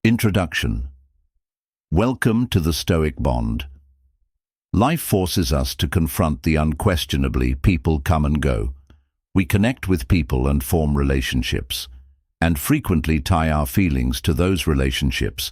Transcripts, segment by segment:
Introduction. Welcome to the Stoic Bond. Life forces us to confront the unquestionably people come and go. We connect with people and form relationships, and frequently tie our feelings to those relationships.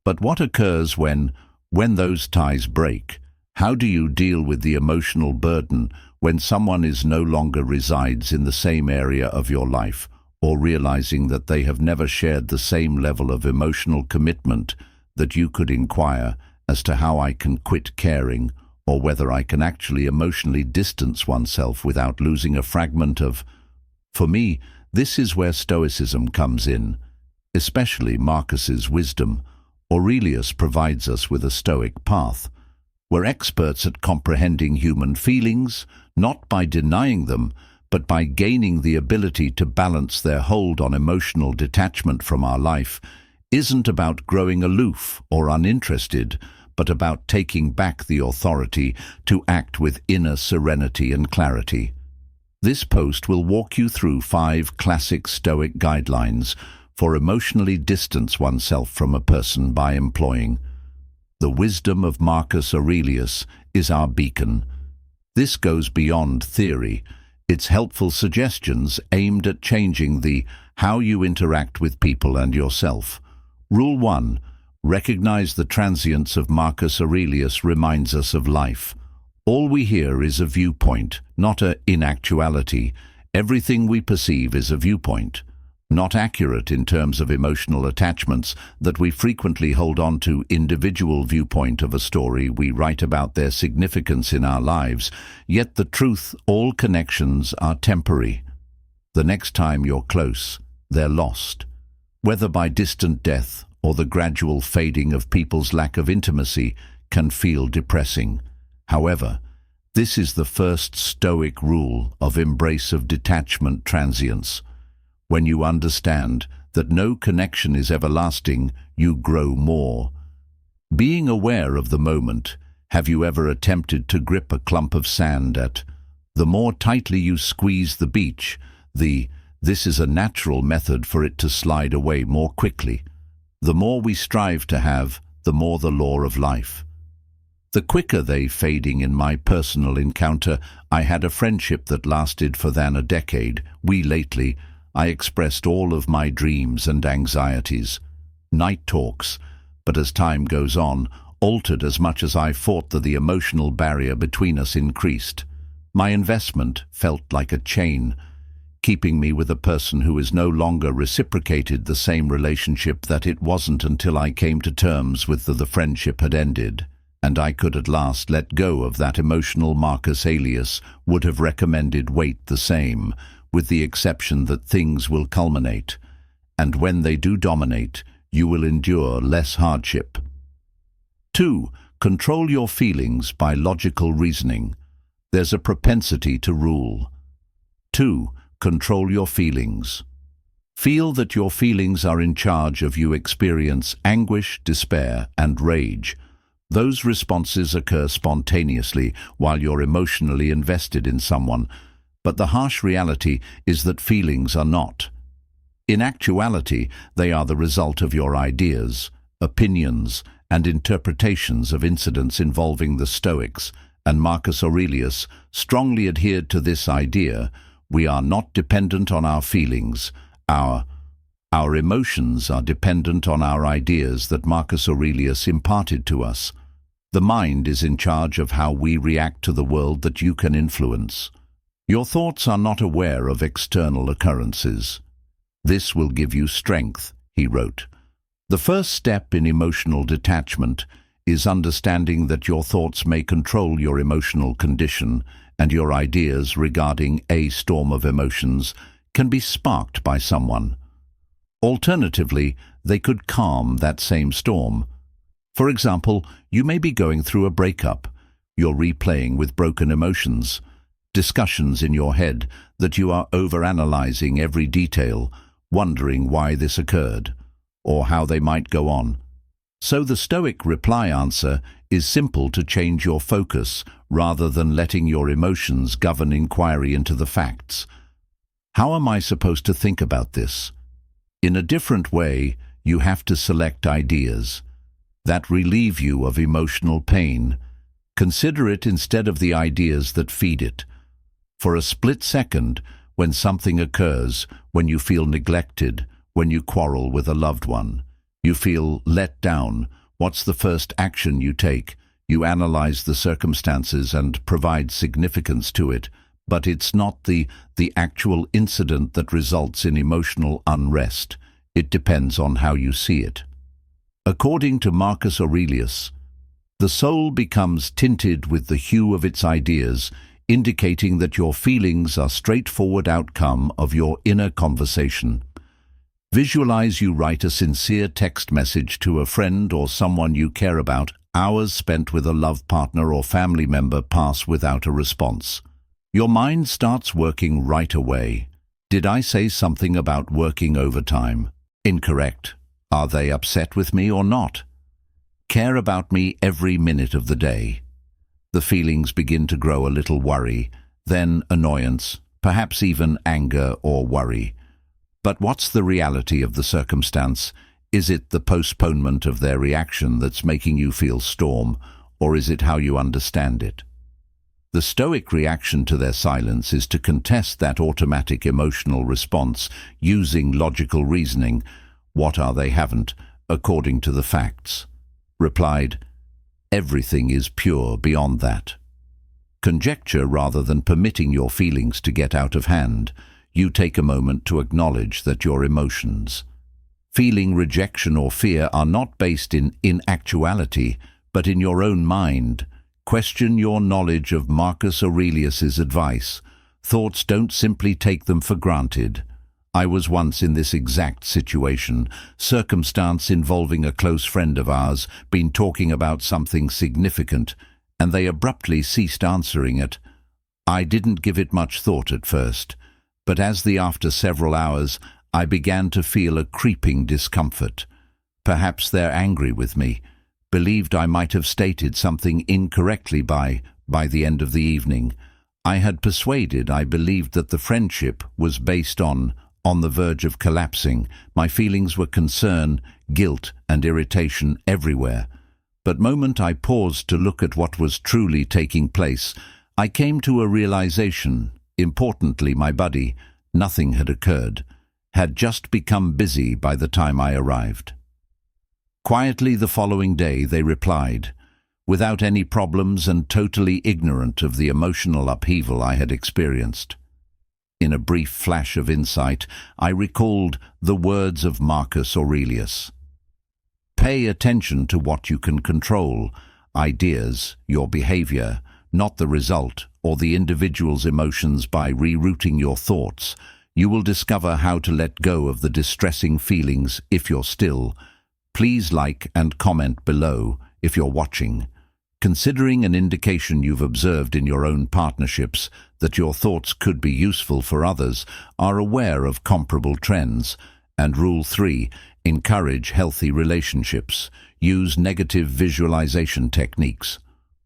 But what occurs when those ties break? How do you deal with the emotional burden when someone is no longer resides in the same area of your life, or realizing that they have never shared the same level of emotional commitment that you could inquire as to how I can quit caring, or whether I can actually emotionally distance oneself without losing a fragment of... For me, this is where Stoicism comes in, especially Marcus's wisdom. Aurelius provides us with a Stoic path. We're experts at comprehending human feelings, not by denying them, but by gaining the ability to balance their hold on emotional detachment from our life. Isn't about growing aloof or uninterested, but about taking back the authority to act with inner serenity and clarity. This post will walk you through 5 classic Stoic guidelines for emotionally distance oneself from a person by employing. The wisdom of Marcus Aurelius is our beacon. This goes beyond theory. It's helpful suggestions aimed at changing the how you interact with people and yourself. Rule 1. Recognize the transience of Marcus Aurelius reminds us of life. All we hear is a viewpoint, not an inactuality. Everything we perceive is a viewpoint. Not accurate in terms of emotional attachments that we frequently hold on to individual viewpoint of a story we write about their significance in our lives, yet the truth, all connections are temporary. The next time you're close, they're lost. Whether by distant death or the gradual fading of people's lack of intimacy can feel depressing. However, this is the first Stoic rule of embrace of detachment transience. When you understand that no connection is everlasting, you grow more. Being aware of the moment, have you ever attempted to grip a clump of sand at? The more tightly you squeeze the beach, this is a natural method for it to slide away more quickly. The more we strive to have, the more the law of life. The quicker they fading. In my personal encounter, I had a friendship that lasted for than a decade. I expressed all of my dreams and anxieties. Night talks, but as time goes on, altered as much as I fought that the emotional barrier between us increased. My investment felt like a chain, keeping me with a person who is no longer reciprocated the same relationship. That it wasn't until I came to terms with the friendship had ended, and I could at last let go of that emotional. Marcus Aurelius would have recommended wait the same, with the exception that things will culminate, and when they do dominate, you will endure less hardship. 2. Control your feelings by logical reasoning. There's a propensity to rule. 2. Control your feelings. Feel that your feelings are in charge of you. Experience anguish, despair, and rage. Those responses occur spontaneously while you're emotionally invested in someone, but the harsh reality is that feelings are not. In actuality, they are the result of your ideas, opinions, and interpretations of incidents involving the Stoics, and Marcus Aurelius strongly adhered to this idea. We are not dependent on our feelings. Our emotions are dependent on our ideas that Marcus Aurelius imparted to us. The mind is in charge of how we react to the world that you can influence. Your thoughts are not aware of external occurrences. This will give you strength, he wrote. The first step in emotional detachment is understanding that your thoughts may control your emotional condition, and your ideas regarding a storm of emotions can be sparked by someone. Alternatively, they could calm that same storm. For example, you may be going through a breakup. You're replaying with broken emotions, discussions in your head that you are overanalyzing every detail, wondering why this occurred, or how they might go on. So the Stoic reply answer is simple: to change your focus rather than letting your emotions govern inquiry into the facts. How am I supposed to think about this? In a different way, you have to select ideas that relieve you of emotional pain. Consider it instead of the ideas that feed it. For a split second, when something occurs, when you feel neglected, when you quarrel with a loved one, you feel let down, what's the first action you take? You analyze the circumstances and provide significance to it, but it's not the actual incident that results in emotional unrest. It depends on how you see it. According to Marcus Aurelius, the soul becomes tinted with the hue of its ideas, indicating that your feelings are straightforward outcome of your inner conversation. Visualize you write a sincere text message to a friend or someone you care about. Hours spent with a love partner or family member pass without a response. Your mind starts working right away. Did I say something about working overtime? Incorrect. Are they upset with me or not? Care about me every minute of the day. The feelings begin to grow a little worry, then annoyance, perhaps even anger or worry. But what's the reality of the circumstance? Is it the postponement of their reaction that's making you feel storm, or is it how you understand it? The Stoic reaction to their silence is to contest that automatic emotional response using logical reasoning. What are they haven't, according to the facts? Replied, everything is pure beyond that. Conjecture rather than permitting your feelings to get out of hand. You take a moment to acknowledge that your emotions, feeling rejection or fear, are not based in actuality, but in your own mind. Question your knowledge of Marcus Aurelius's advice. Thoughts, don't simply take them for granted. I was once in this exact situation. Circumstance involving a close friend of ours, been talking about something significant, and they abruptly ceased answering it. I didn't give it much thought at first, but after several hours, I began to feel a creeping discomfort. Perhaps they're angry with me, believed I might have stated something incorrectly by the end of the evening. I believed that the friendship was based on the verge of collapsing. My feelings were concern, guilt, and irritation everywhere. But moment I paused to look at what was truly taking place, I came to a realization. Importantly, my buddy, nothing had occurred, had just become busy by the time I arrived. Quietly the following day they replied, without any problems and totally ignorant of the emotional upheaval I had experienced. In a brief flash of insight, I recalled the words of Marcus Aurelius. Pay attention to what you can control, ideas, your behavior, not the result or the individual's emotions. By rerouting your thoughts, you will discover how to let go of the distressing feelings if you're still. Please like and comment below if you're watching. Considering an indication you've observed in your own partnerships that your thoughts could be useful for others, are aware of comparable trends. And Rule 3, encourage healthy relationships. Use negative visualization techniques.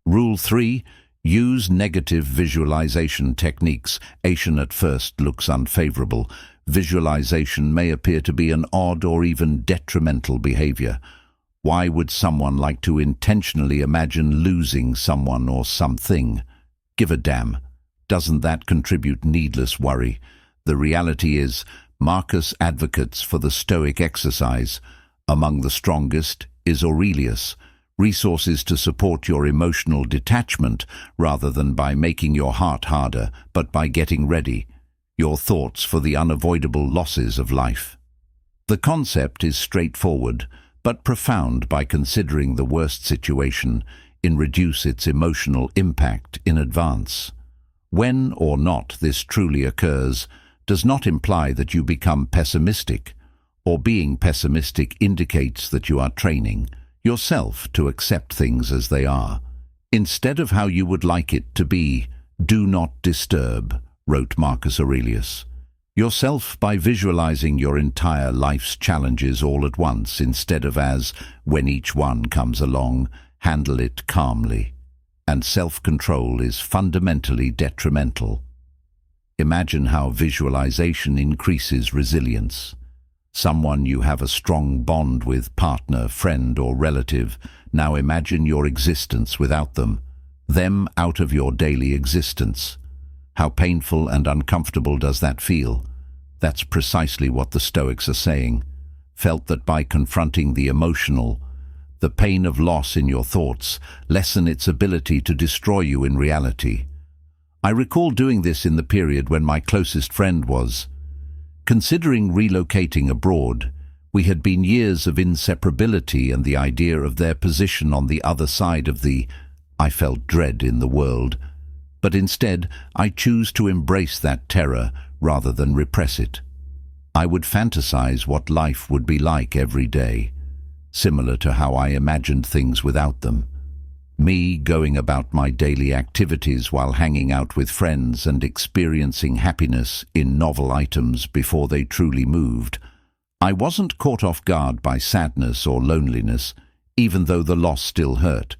Rule 3, use negative visualization techniques. Action at first looks unfavorable. Visualization may appear to be an odd or even detrimental behavior. Why would someone like to intentionally imagine losing someone or something? Give a damn. Doesn't that contribute needless worry? The reality is, Marcus advocates for the Stoic exercise. Among the strongest is Aurelius. Resources to support your emotional detachment rather than by making your heart harder, but by getting ready. Your thoughts for the unavoidable losses of life. The concept is straightforward, but profound. By considering the worst situation, reduce its emotional impact in advance. When or not this truly occurs does not imply that you become pessimistic, or being pessimistic indicates that you are training yourself to accept things as they are, instead of how you would like it to be. Do not disturb, wrote Marcus Aurelius, yourself by visualizing your entire life's challenges all at once instead of as when each one comes along. Handle it calmly. And self-control is fundamentally detrimental. Imagine how visualization increases resilience. someone you have a strong bond with, partner, friend, or relative. Now imagine your existence without them out of your daily existence. How painful and uncomfortable does that feel? That's precisely what the Stoics are saying. Felt that by confronting the emotional, the pain of loss in your thoughts, lessen its ability to destroy you in reality. I recall doing this in the period when my closest friend was considering relocating abroad. We had been years of inseparability, and the idea of their position on the other side of I felt dread in the world. But instead, I choose to embrace that terror rather than repress it. I would fantasize what life would be like every day, similar to how I imagined things without them. Me going about my daily activities while hanging out with friends and experiencing happiness in novel items before they truly moved. I wasn't caught off guard by sadness or loneliness, even though the loss still hurt.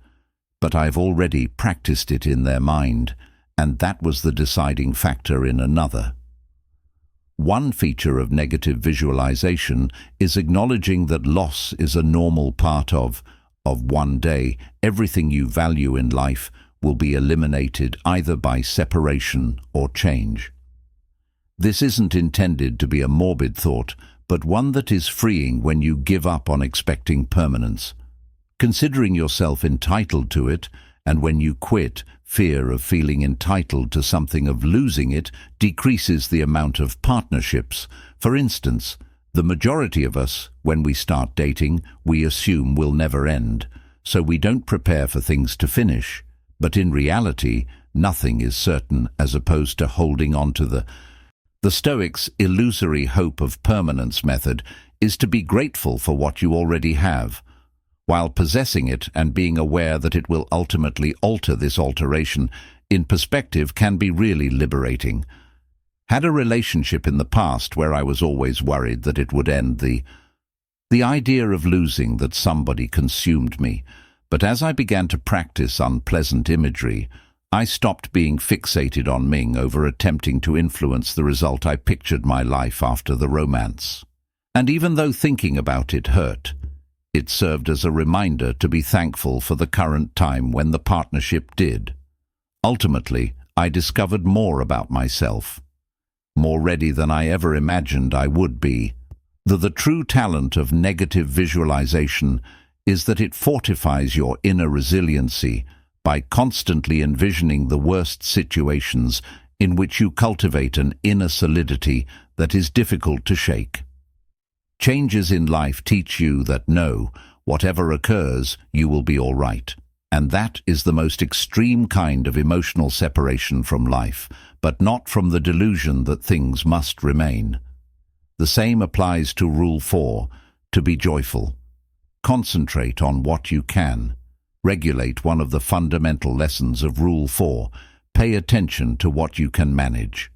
But I've already practiced it in their mind, and that was the deciding factor in another. One feature of negative visualization is acknowledging that loss is a normal part of one day. Everything you value in life will be eliminated either by separation or change. This isn't intended to be a morbid thought, but one that is freeing when you give up on expecting permanence, considering yourself entitled to it, and when you quit, fear of feeling entitled to something, of losing it, decreases the amount of partnerships. For instance, the majority of us, when we start dating, we assume will never end, so we don't prepare for things to finish. But in reality, nothing is certain, as opposed to holding on to the Stoics' illusory hope of permanence method is to be grateful for what you already have, while possessing it and being aware that it will ultimately alter. This alteration in perspective can be really liberating. Had a relationship in the past where I was always worried that it would end. The idea of losing that somebody consumed me, but as I began to practice unpleasant imagery, I stopped being fixated on Ming over attempting to influence the result. I pictured my life after the romance. And even though thinking about it hurt, it served as a reminder to be thankful for the current time when the partnership did. Ultimately, I discovered more about myself, more ready than I ever imagined I would be. The true talent of negative visualization is that it fortifies your inner resiliency by constantly envisioning the worst situations in which you cultivate an inner solidity that is difficult to shake. Changes in life teach you that whatever occurs, you will be all right. And that is the most extreme kind of emotional separation from life, but not from the delusion that things must remain. The same applies to Rule 4, to be joyful. Concentrate on what you can. Regulate, one of the fundamental lessons of Rule 4. Pay attention to what you can manage.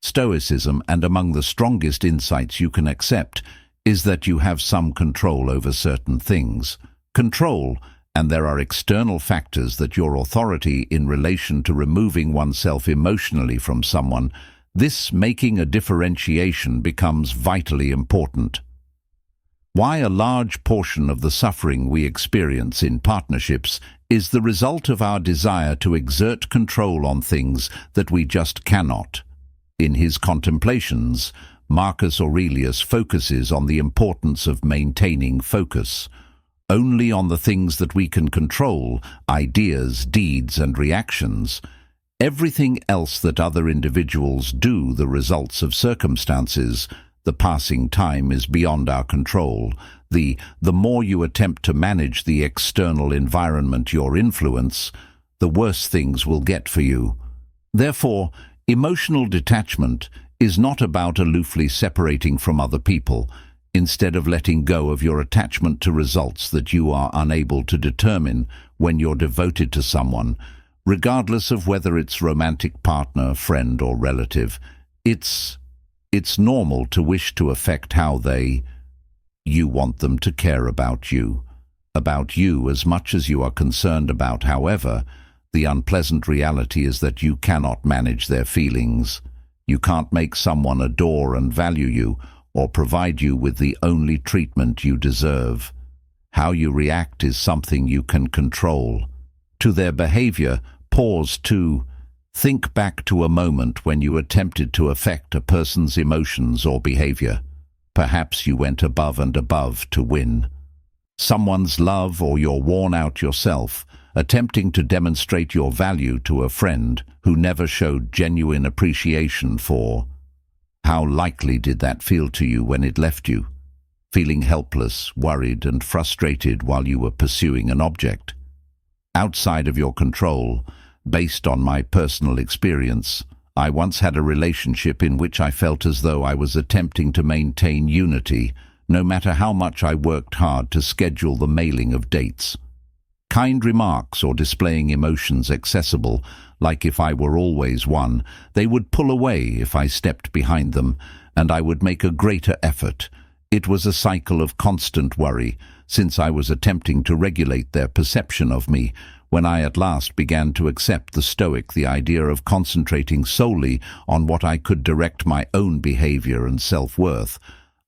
Stoicism, and among the strongest insights you can accept, is that you have some control over certain things. Control, and there are external factors that your authority in relation to removing oneself emotionally from someone. This making a differentiation becomes vitally important. Why a large portion of the suffering we experience in partnerships is the result of our desire to exert control on things that we just cannot. In his Contemplations, Marcus Aurelius focuses on the importance of maintaining focus only on the things that we can control, ideas, deeds, and reactions. Everything else that other individuals do, the results of circumstances, the passing time, is beyond our control. The more you attempt to manage the external environment, your influence, the worse things will get for you. Therefore, emotional detachment is not about aloofly separating from other people, instead of letting go of your attachment to results that you are unable to determine. When you're devoted to someone, regardless of whether it's romantic partner, friend, or relative, it's normal to wish to affect how you want them to care about you as much as you are concerned about. However, the unpleasant reality is that you cannot manage their feelings. You can't make someone adore and value you. or provide you with the only treatment you deserve. How you react is something you can control. To their behavior, pause to think back to a moment when you attempted to affect a person's emotions or behavior. Perhaps you went above and above to win someone's love, or you're worn out yourself, attempting to demonstrate your value to a friend who never showed genuine appreciation for. How likely did that feel to you when it left you? Feeling helpless, worried, and frustrated while you were pursuing an object. Outside of your control, based on my personal experience, I once had a relationship in which I felt as though I was attempting to maintain unity, no matter how much I worked hard to schedule the mailing of dates. Kind remarks or displaying emotions accessible, like if I were always one, they would pull away if I stepped behind them, and I would make a greater effort. It was a cycle of constant worry, since I was attempting to regulate their perception of me. When I at last began to accept the idea of concentrating solely on what I could direct my own behavior and self-worth,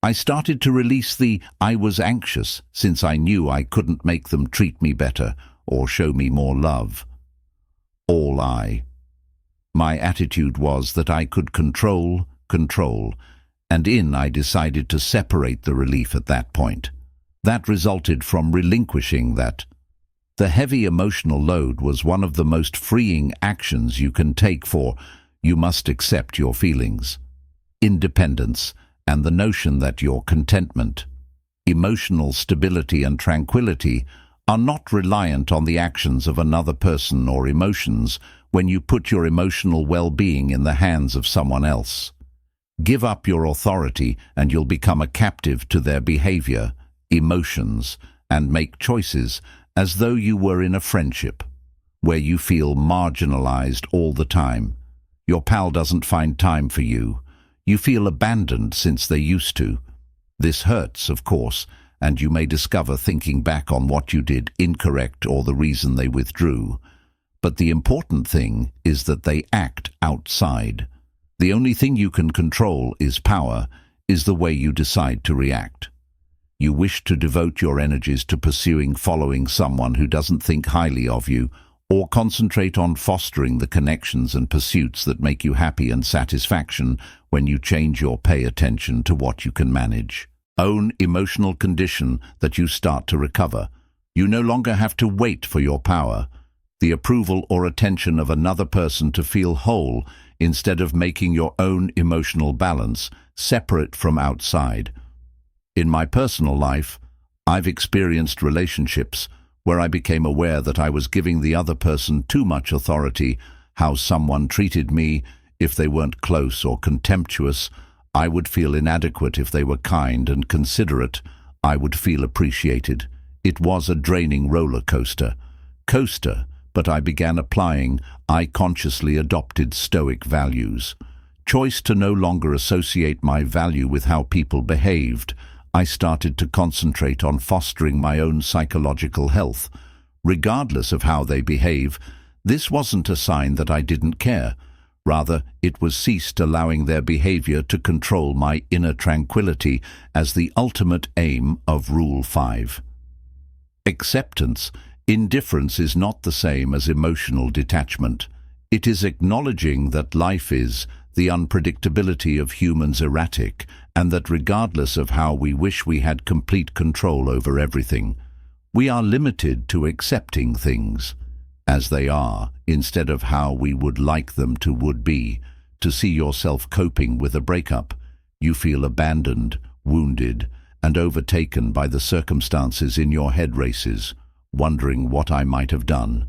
I started to release the "I was anxious," since I knew I couldn't make them treat me better or show me more love. My attitude was that I could control, and I decided to separate the relief at that point. That resulted from relinquishing that. The heavy emotional load was one of the most freeing actions you can take, for you must accept your feelings. Independence, and the notion that your contentment, emotional stability, and tranquility are not reliant on the actions of another person or emotions when you put your emotional well-being in the hands of someone else. Give up your authority and you'll become a captive to their behavior, emotions, and make choices as though you were in a friendship, where you feel marginalized all the time. Your pal doesn't find time for you. You feel abandoned since they used to. This hurts, of course, and you may discover thinking back on what you did incorrect or the reason they withdrew. But the important thing is that they act outside. The only thing you can control is the way you decide to react. You wish to devote your energies to following someone who doesn't think highly of you, or concentrate on fostering the connections and pursuits that make you happy and satisfaction. When you change your pay attention to what you can manage, own emotional condition, that you start to recover. You no longer have to wait for your power, the approval or attention of another person to feel whole, instead of making your own emotional balance separate from outside. In my personal life, I've experienced relationships where I became aware that I was giving the other person too much authority. How someone treated me, if they weren't close or contemptuous, I would feel inadequate. If they were kind and considerate, I would feel appreciated. It was a draining roller coaster. But I began applying. I consciously adopted Stoic values. Choice to no longer associate my value with how people behaved. I started to concentrate on fostering my own psychological health. Regardless of how they behave, this wasn't a sign that I didn't care. Rather, it was ceased allowing their behavior to control my inner tranquility as the ultimate aim of Rule 5. Acceptance. Indifference is not the same as emotional detachment. It is acknowledging that life is the unpredictability of humans erratic, and that regardless of how we wish we had complete control over everything, we are limited to accepting things as they are, instead of how we would like them to be. To see yourself coping with a breakup, you feel abandoned, wounded, and overtaken by the circumstances. In your head races, wondering what I might have done.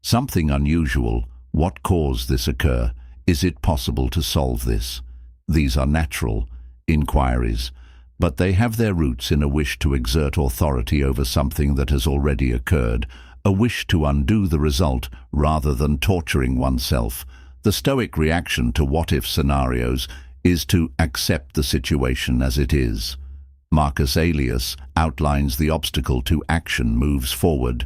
Something unusual. What caused this occur? Is it possible to solve this? These are natural inquiries, but they have their roots in a wish to exert authority over something that has already occurred, a wish to undo the result rather than torturing oneself. The Stoic reaction to what-if scenarios is to accept the situation as it is. Marcus Aurelius outlines the obstacle to action moves forward.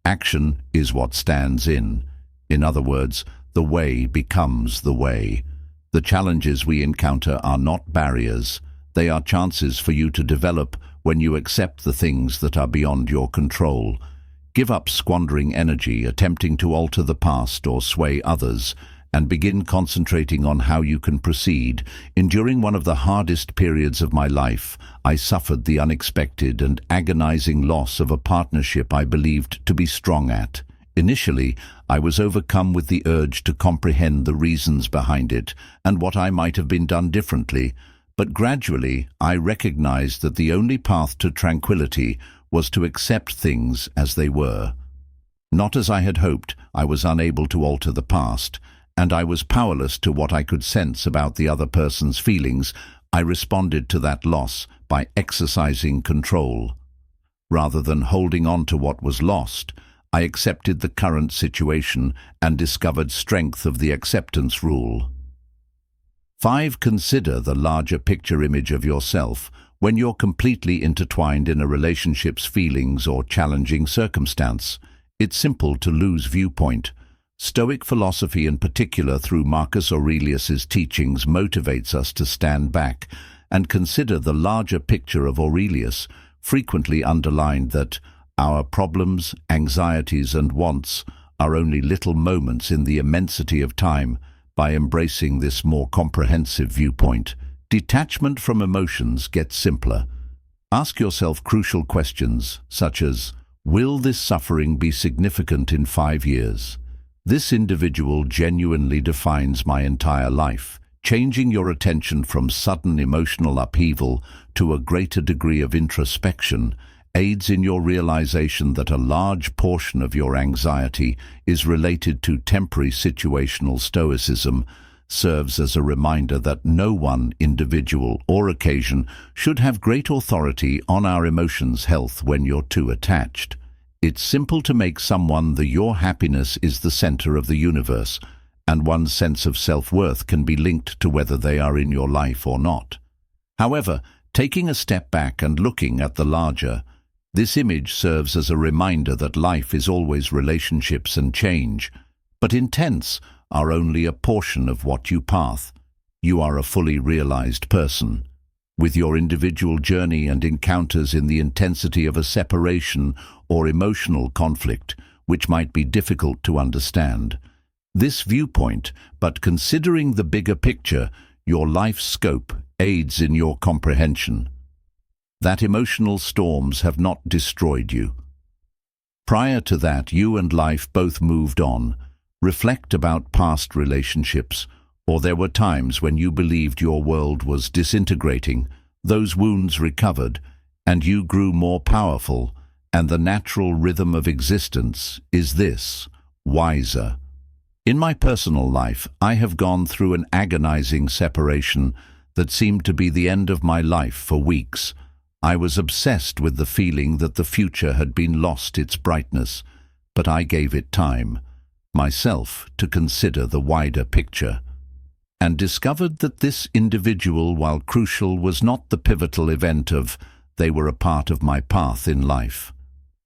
Action is what stands in. In other words, the way becomes the way. The challenges we encounter are not barriers, They are chances for you to develop when you accept the things that are beyond your control. Give up squandering energy attempting to alter the past or sway others, and begin concentrating on how you can proceed. During one of the hardest periods of my life, I suffered the unexpected and agonizing loss of a partnership I believed to be strong at. Initially, I was overcome with the urge to comprehend the reasons behind it and what I might have been done differently, but gradually I recognized that the only path to tranquility was to accept things as they were. Not as I had hoped. I was unable to alter the past, and I was powerless to what I could sense about the other person's feelings. I responded to that loss by exercising control. Rather than holding on to what was lost, I accepted the current situation and discovered strength of the acceptance rule. 5. Consider the larger picture image of yourself when you're completely intertwined in a relationship's feelings or challenging circumstance. It's simple to lose viewpoint. Stoic philosophy, in particular through Marcus Aurelius's teachings, motivates us to stand back and consider the larger picture of Aurelius, frequently underlined that our problems, anxieties and wants are only little moments in the immensity of time. By embracing this more comprehensive viewpoint, detachment from emotions gets simpler. Ask yourself crucial questions such as, will this suffering be significant in 5 years? This individual genuinely defines my entire life. Changing your attention from sudden emotional upheaval to a greater degree of introspection aids in your realization that a large portion of your anxiety is related to temporary situational stoicism, serves as a reminder that no one individual or occasion should have great authority on our emotions' health when you're too attached. It's simple to make someone that your happiness is the center of the universe, and one's sense of self-worth can be linked to whether they are in your life or not. However, taking a step back and looking at the larger, this image serves as a reminder that life is always relationships and change, but intense are only a portion of what you path. You are a fully realized person, with your individual journey and encounters in the intensity of a separation or emotional conflict, which might be difficult to understand. This viewpoint, but considering the bigger picture, your life's scope, aids in your comprehension that emotional storms have not destroyed you. Prior to that, you and life both moved on. Reflect about past relationships, or there were times when you believed your world was disintegrating. Those wounds recovered, and you grew more powerful, and the natural rhythm of existence is this: wiser. In my personal life, I have gone through an agonizing separation that seemed to be the end of my life for weeks. I was obsessed with the feeling that the future had been lost its brightness, but I gave it time, myself, to consider the wider picture, and discovered that this individual, while crucial, was not the pivotal event of they were a part of my path in life.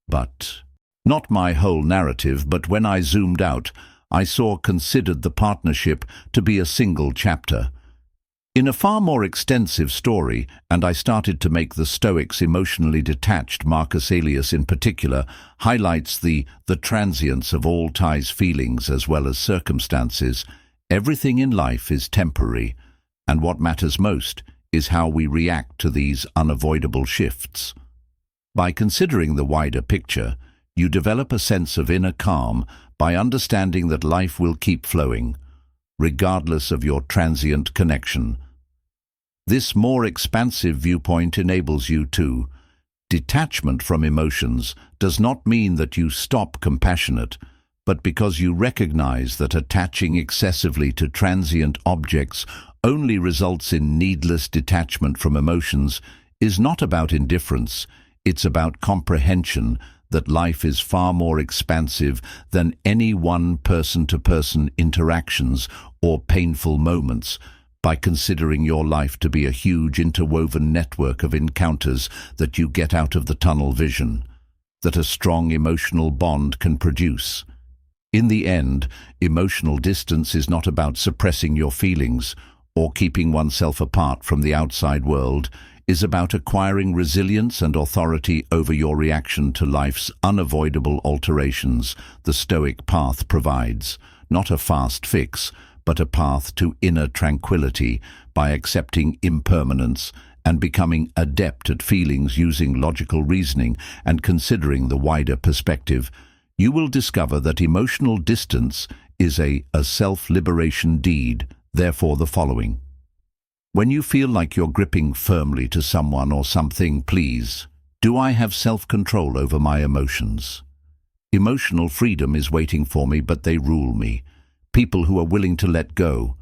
But not my whole narrative, but when I zoomed out, I considered the partnership to be a single chapter in a far more extensive story, and I started to make the Stoics emotionally detached. Marcus Aurelius in particular highlights the transience of all ties, feelings as well as circumstances. Everything in life is temporary, and what matters most is how we react to these unavoidable shifts. By considering the wider picture, you develop a sense of inner calm by understanding that life will keep flowing, regardless of your transient connection. This more expansive viewpoint enables you to. Detachment from emotions does not mean that you stop compassionate, but because you recognize that attaching excessively to transient objects only results in needless detachment from emotions is not about indifference, it's about comprehension that life is far more expansive than any one person-to-person interactions or painful moments. By considering your life to be a huge interwoven network of encounters that you get out of the tunnel vision, that a strong emotional bond can produce. In the end, emotional distance is not about suppressing your feelings or keeping oneself apart from the outside world, is about acquiring resilience and authority over your reaction to life's unavoidable alterations. The Stoic path provides not a fast fix, but a path to inner tranquility by accepting impermanence and becoming adept at feelings using logical reasoning and considering the wider perspective. You will discover that emotional distance is a self-liberation deed. Therefore, the following. When you feel like you're gripping firmly to someone or something, please, do I have self-control over my emotions? Emotional freedom is waiting for me, but they rule me. People who are willing to let go,